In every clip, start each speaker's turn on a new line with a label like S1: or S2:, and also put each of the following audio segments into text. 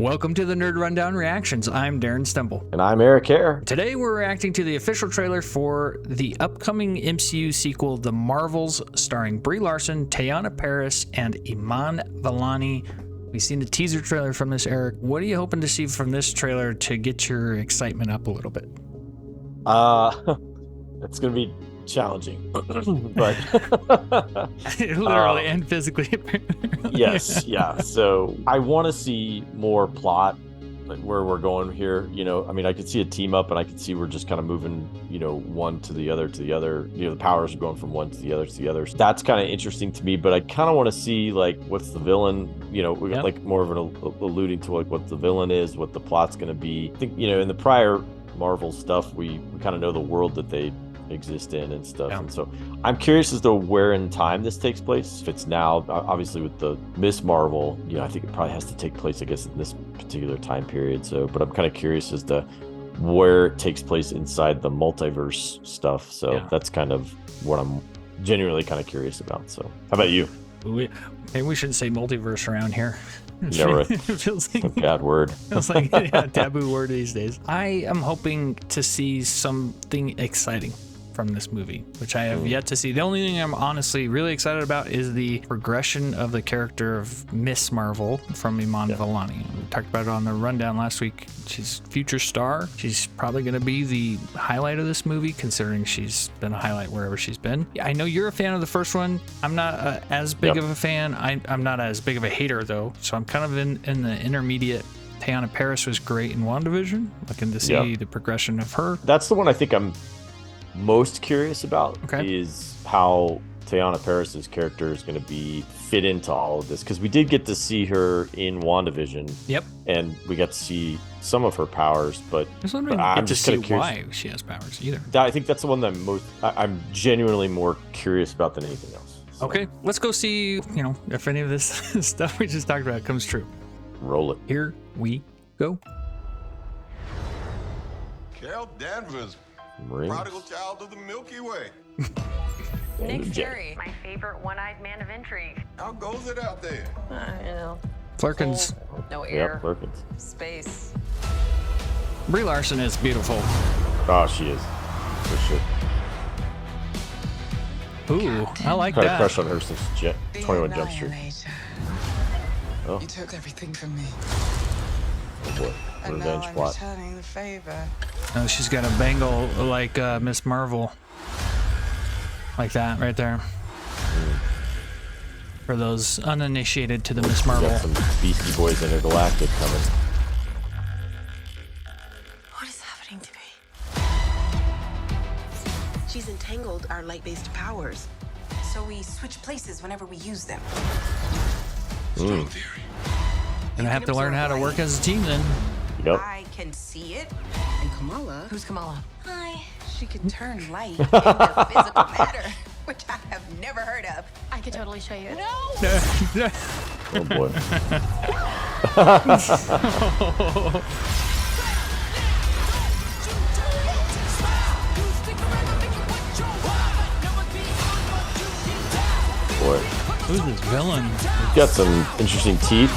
S1: Welcome to the Nerd Rundown Reactions. I'm Darren Stemple.
S2: And I'm Erik Hare.
S1: Today we're reacting to the official trailer for the upcoming MCU sequel, The Marvels, starring Brie Larson, Teyonah Parris, and Iman Vellani. We've seen the teaser trailer from this, Erik. What are you hoping to see from this trailer to get your excitement up a little bit?
S2: It's going to be challenging, but
S1: literally and physically.
S2: yes, yeah. So I want to see more plot, like where we're going here. You know, I mean, I could see a team up, and I could see we're just kind of moving, you know, one to the other to the other. You know, the powers are going from one to the other to the other. That's kind of interesting to me. But I kind of want to see like what's the villain. You know, we got like more of an alluding to like what the villain is, what the plot's going to be. I think, you know, in the prior Marvel stuff, we kind of know the world that they exist in and stuff. And so I'm curious as to where in time this takes place. If it's now, obviously with the Miss Marvel, you know, I think it probably has to take place, I guess, in this particular time period. So, but I'm kind of curious as to where it takes place inside the multiverse stuff. So that's kind of what I'm genuinely kind of curious about. So how about you?
S1: Maybe we shouldn't say multiverse around here.
S2: Yeah, right.
S1: It feels like
S2: a bad word.
S1: Feels like a taboo word these days. I am hoping to see something exciting from this movie, which I have yet to see. The only thing I'm honestly really excited about is the progression of the character of Miss Marvel from Iman Vellani. We talked about it on the rundown last week. She's future star. She's probably going to be the highlight of this movie, considering she's been a highlight wherever she's been. I know you're a fan of the first one. I'm not as big of a fan. I'm not as big of a hater though, so I'm kind of in the intermediate. Teyonah Parris was great in WandaVision. Looking to see the progression of her.
S2: That's the one I think I'm most curious about is how Teyonah Parris's character is going to be fit into all of this, because we did get to see her in WandaVision. And we got to see some of her powers, but
S1: I'm just kind of curious why she has powers either.
S2: I think that's the one that I'm genuinely more curious about than anything else. So.
S1: Okay, let's go see, you know, if any of this stuff we just talked about comes true.
S2: Roll it.
S1: Here we go.
S3: Danvers. Prodigal child of the Milky Way.
S4: Nick Fury, my favorite one-eyed man of intrigue.
S3: How goes it out there?
S4: You know.
S1: Flurkins.
S4: Cold, no air.
S2: Flurkins.
S4: Space.
S1: Brie Larson is beautiful.
S2: Oh, she is. For sure.
S1: Ooh, I like
S2: I've
S1: that.
S2: had a crush on her since 21 Jump Street.
S5: Oh. You took everything from me.
S2: Oh boy. Revenge plot.
S5: The favor.
S1: Oh, she's got a bangle like Miss Marvel. Like that right there. For those uninitiated to the Miss Marvel.
S2: Got some Beastie Boys Intergalactic coming.
S6: What is happening to me? She's entangled our light-based powers.
S7: So we switch places whenever we use them.
S3: Strong theory.
S1: And I have to learn how to work as a team then.
S2: Yep.
S7: I can see it.
S6: And Kamala.
S7: Who's Kamala?
S6: Hi.
S7: She can turn light into physical matter, which I have never heard of.
S6: I could totally show you.
S7: No!
S2: Oh boy. Boy.
S1: Who's this villain?
S2: He's got some interesting teeth.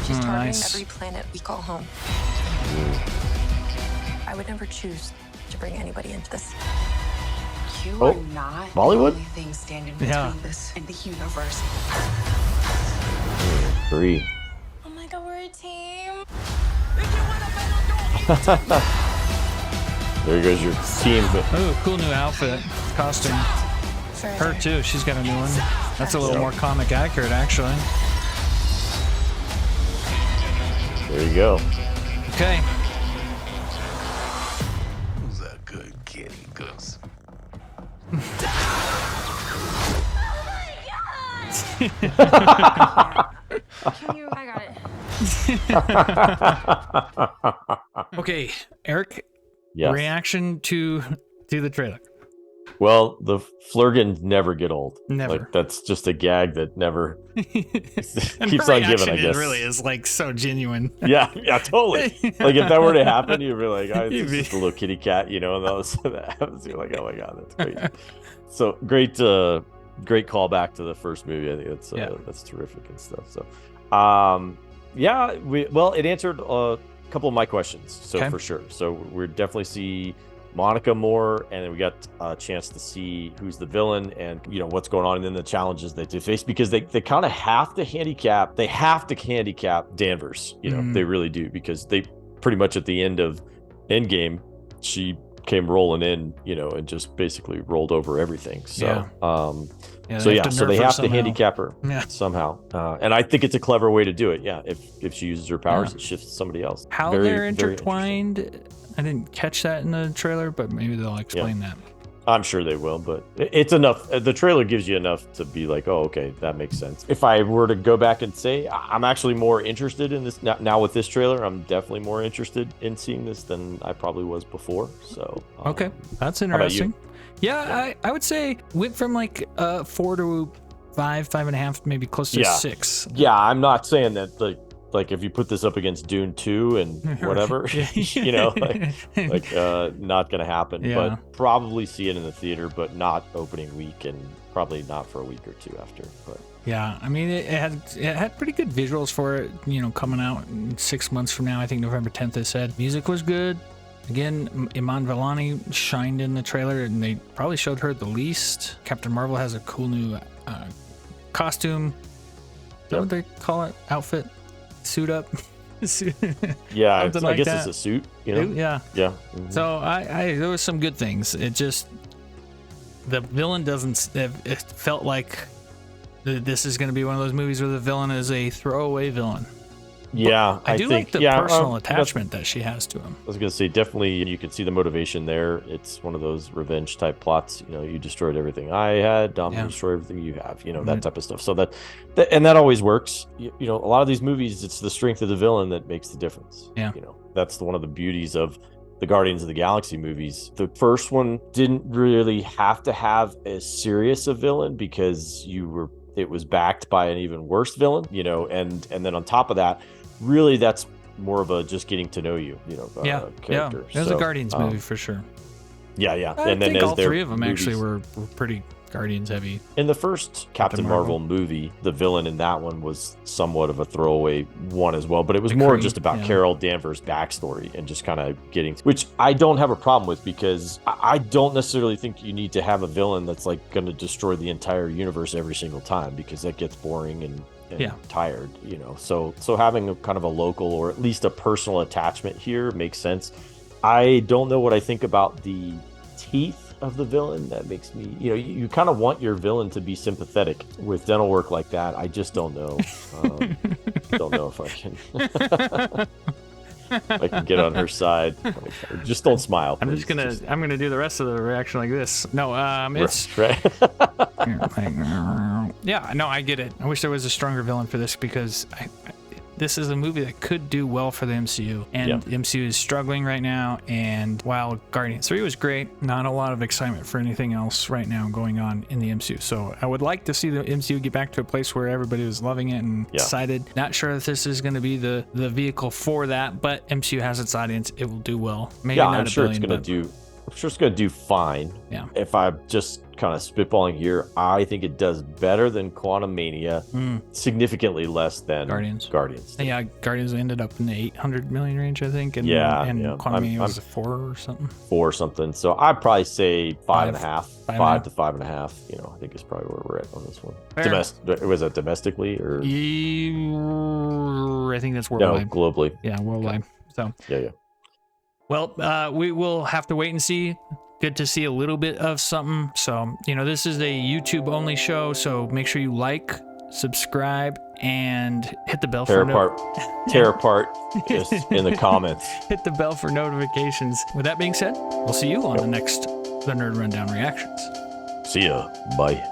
S7: She's targeting
S1: Nice.
S7: every planet we call home. I would never choose to bring anybody into this.
S5: You
S2: Oh,
S5: are not
S2: Bollywood?
S5: the only thing standing between this and the universe.
S2: Three.
S6: Oh my god, we're a team.
S2: There goes your team.
S1: Ooh, cool new outfit. Costume. Her too, she's got a new one. That's a little more comic accurate actually.
S2: There you go.
S1: Okay.
S3: Who's a good kitty goose?
S6: I got it.
S1: Okay, Erik.
S2: Yes.
S1: Reaction to the trailer.
S2: Well, the flurgins never get old.
S1: Never.
S2: Like, that's just a gag that never
S1: And
S2: keeps
S1: her
S2: on giving,
S1: reaction
S2: I guess.
S1: really is like so genuine.
S2: Yeah, totally. Like if that were to happen, you'd be like, oh,
S1: You'd
S2: it's
S1: be-
S2: just a little kitty cat, you know, and all of a sudden that happens. You're like, oh my God, that's great. So great callback to the first movie. I think that's terrific and stuff. So Yeah, it answered a couple of my questions, so
S1: Okay.
S2: for sure. So we definitely see Monica more, and then we got a chance to see who's the villain and what's going on, and then the challenges that they face, because they kind of have to handicap. They have to handicap Danvers. They really do, because they pretty much at the end of Endgame, she came rolling in, and just basically rolled over everything. So, so they have to handicap her somehow. And I think it's a clever way to do it. Yeah, if she uses her powers, it shifts to somebody else.
S1: How they're intertwined, I didn't catch that in the trailer, but maybe they'll explain that.
S2: I'm sure they will, but it's enough. The trailer gives you enough to be like, oh, okay, that makes sense. If I were to go back and say, I'm actually more interested in this now with this trailer, I'm definitely more interested in seeing this than I probably was before. So,
S1: okay, that's interesting. Yeah, I would say went from like 4 to 5.5, maybe close to 6.
S2: Yeah, I'm not saying that like if you put this up against Dune 2 and whatever, not gonna happen. But probably see it in the theater, but not opening week, and probably not for a week or two after. But
S1: yeah, I mean, it had pretty good visuals for it, coming out in 6 months from now. I think November 10th, they said. Music was good. Again, Iman Vellani shined in the trailer, and they probably showed her the least. Captain Marvel has a cool new costume. Is that what they call it? Outfit? Suit up?
S2: Yeah, I
S1: like
S2: guess
S1: that.
S2: It's a suit.
S1: Yeah.
S2: Yeah. Mm-hmm.
S1: So there was some good things. It just, the villain doesn't. It felt like this is going to be one of those movies where the villain is a throwaway villain.
S2: Yeah,
S1: I do like the personal attachment that she has to him.
S2: I was going to say, definitely you can see the motivation there. It's one of those revenge type plots. You destroyed everything I had, I'm going to destroy everything you have, that type of stuff. So that always works. A lot of these movies, it's the strength of the villain that makes the difference.
S1: Yeah.
S2: That's one of the beauties of the Guardians of the Galaxy movies. The first one didn't really have to have as serious a villain, because it was backed by an even worse villain, and then on top of that, really that's more of a just getting to know you, character.
S1: It was a Guardians movie for sure.
S2: Yeah.
S1: I
S2: and then
S1: think
S2: as
S1: all
S2: their
S1: three of them
S2: movies,
S1: actually were pretty Guardians heavy.
S2: in the first Captain Marvel movie, the villain in that one was somewhat of a throwaway one as well, but it was more
S1: Kree,
S2: just about Carol Danvers' backstory and just kind of getting, which I don't have a problem with, because I don't necessarily think you need to have a villain that's like going to destroy the entire universe every single time, because that gets boring and tired, so having a kind of a local or at least a personal attachment here makes sense. I don't know what I think about the teeth of the villain. That makes me, you kind of want your villain to be sympathetic with dental work like that. I just don't know. Don't know if I can I can get on her side. Just don't smile, please.
S1: I'm gonna do the rest of the reaction like this. No, it's
S2: right.
S1: Yeah, no, I get it. I wish there was a stronger villain for this, because this is a movie that could do well for the MCU, and the MCU is struggling right now. And while Guardians 3 was great, not a lot of excitement for anything else right now going on in the MCU. So I would like to see the MCU get back to a place where everybody was loving it and excited. Not sure if this is going to be the vehicle for that, but MCU has its audience. It will do well. Maybe not
S2: I'm sure it's going to do fine.
S1: Yeah.
S2: If I'm just kind of spitballing here, I think it does better than Quantumania, significantly less than Guardians.
S1: Yeah, Guardians ended up in the 800 million range, I think, and Quantumania was 4 or something.
S2: 4 or something. So I'd probably say 5.5, 5 to 5.5. I think is probably where we're at on this one. Was it domestically or?
S1: I think that's worldwide.
S2: No, globally.
S1: Yeah, worldwide. So
S2: yeah.
S1: Well, we will have to wait and see. Good to see a little bit of something. So, this is a YouTube only show, so make sure you like, subscribe, and hit the bell
S2: tear apart just in the comments.
S1: Hit the bell for notifications. With that being said, we'll see you on the next The Nerd Rundown Reactions.
S2: See ya. Bye.